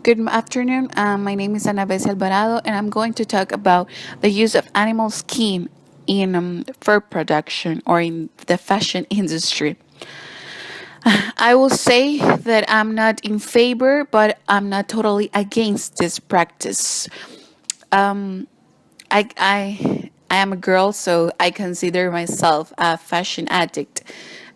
Good afternoon. My name is Alvarado, and I'm going to talk about the use of animal skin in fur production or in the fashion industry. I will say that I'm not in favor, but I'm not totally against this practice. I am a girl, so I consider myself a fashion addict,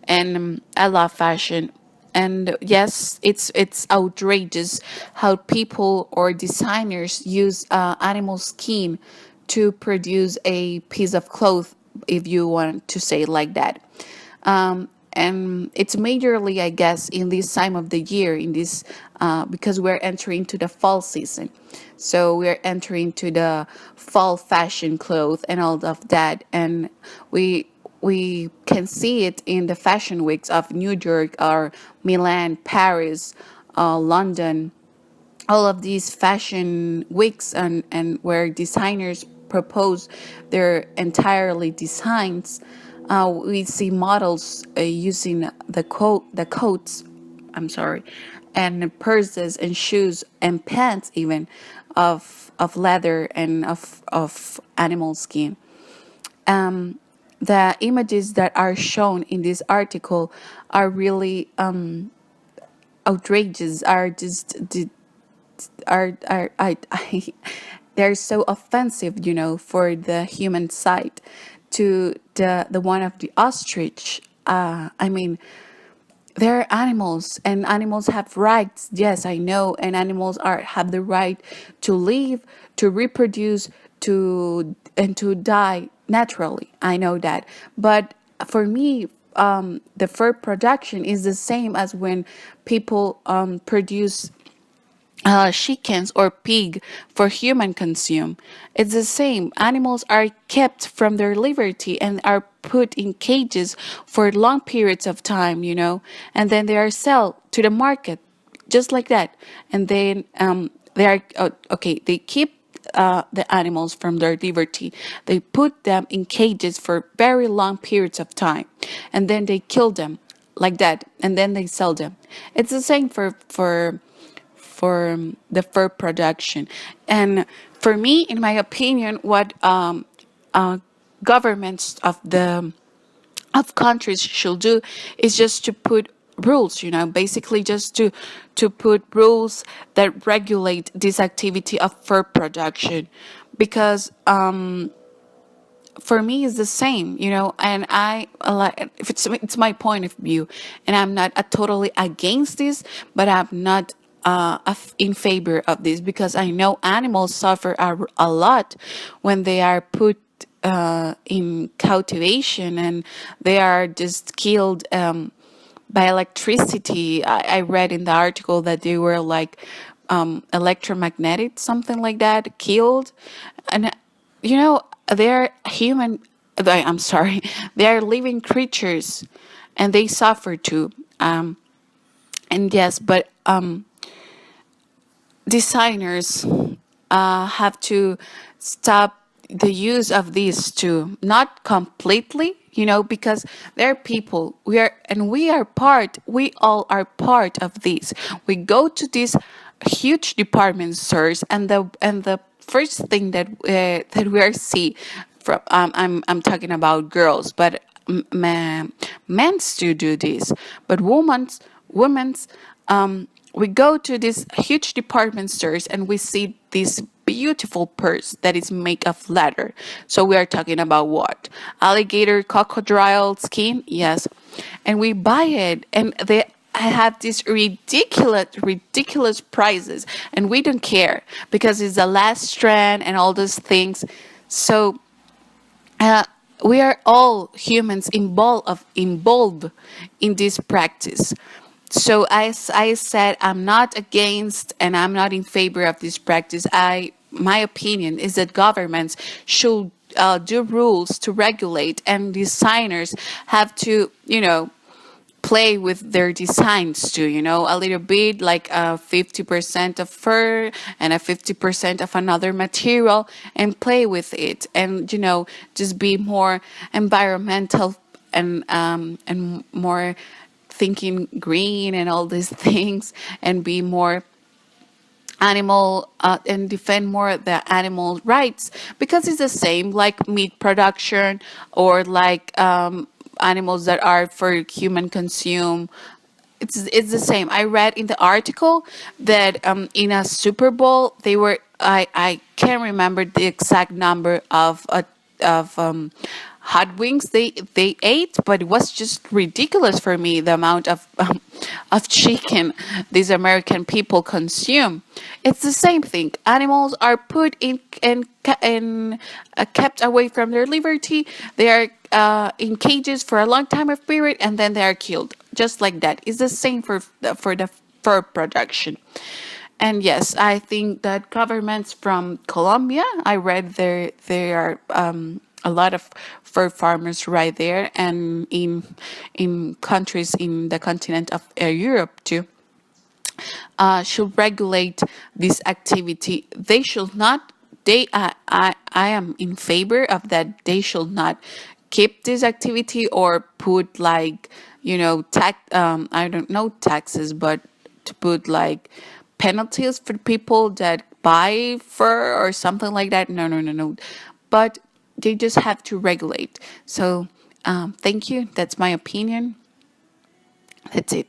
and I love fashion. And yes, it's outrageous how people or designers use animal skin to produce a piece of cloth, if you want to say it like that. And it's majorly, I guess, in this time of the year, in this because we're entering to the fall season, so we're entering to the fall fashion clothes and all of that, and we can see it in the fashion weeks of New York or Milan, Paris, London, all of these fashion weeks, and where designers propose their entirely designs. We see models using the coats, I'm sorry, and purses and shoes and pants even of leather and of animal skin. The images that are shown in this article are really outrageous, are just they're so offensive, for the human side. To the one of the ostrich, I mean, they're animals, and animals have rights. Yes, I know, and animals are have the right to live, to reproduce, to die naturally. I know that, but for me, the fur production is the same as when people produce chickens or pig for human consume. It's the same. Animals are kept from their liberty and are put in cages for long periods of time, and then they are sold to the market, just like that. And then they are okay. They keep the animals from their liberty. They put them in cages for very long periods of time, and then they kill them like that, and then they sell them. It's the same for the fur production. And for me, in my opinion, what governments of countries should do is just to put rules, basically just to put rules that regulate this activity of fur production, because for me it's the same, and I like, if it's my point of view, and I'm not totally against this, but I'm not in favor of this, because I know animals suffer a lot when they are put in cultivation, and they are just killed by electricity. I read in the article that they were like electromagnetic, something like that, killed. And they're human. I'm sorry, they are living creatures, and they suffer too. And yes, but designers have to stop the use of these too, not completely, because they're people. We all are part of this. We go to these huge department stores, and the first thing that we are see from, I'm talking about girls, but men's do this, but women's we go to these huge department stores, and we see this beautiful purse that is made of leather. So we are talking about what? Alligator, crocodile skin? Yes. And we buy it, and they have these ridiculous prices, and we don't care because it's the last trend and all those things. So uh, we are all humans involved in this practice. So as I said, I'm not against and I'm not in favor of this practice. My opinion is that governments should do rules to regulate, and designers have to, play with their designs too, a little bit, like 50% of fur and a 50% of another material, and play with it, and just be more environmental, and more thinking green and all these things, and be more animal and defend more the animal rights, because it's the same like meat production or like animals that are for human consume. It's the same. I read in the article that in a Super Bowl they were, I can't remember the exact number of hot wings they ate, but it was just ridiculous for me the amount of chicken these American people consume. It's the same thing. Animals are put in kept away from their liberty. They are in cages for a long time of period, and then they are killed just like that. It's the same for the fur production. And yes, I think that governments from Colombia, I read there are a lot of fur farmers right there, and in countries in the continent of Europe too, should regulate this activity. They should not. I am in favor of that. They should not keep this activity or put like, tax. I don't know taxes, but to put like penalties for people that buy fur or something like that. No, no, no, no. But they just have to regulate. So thank you. That's my opinion. That's it.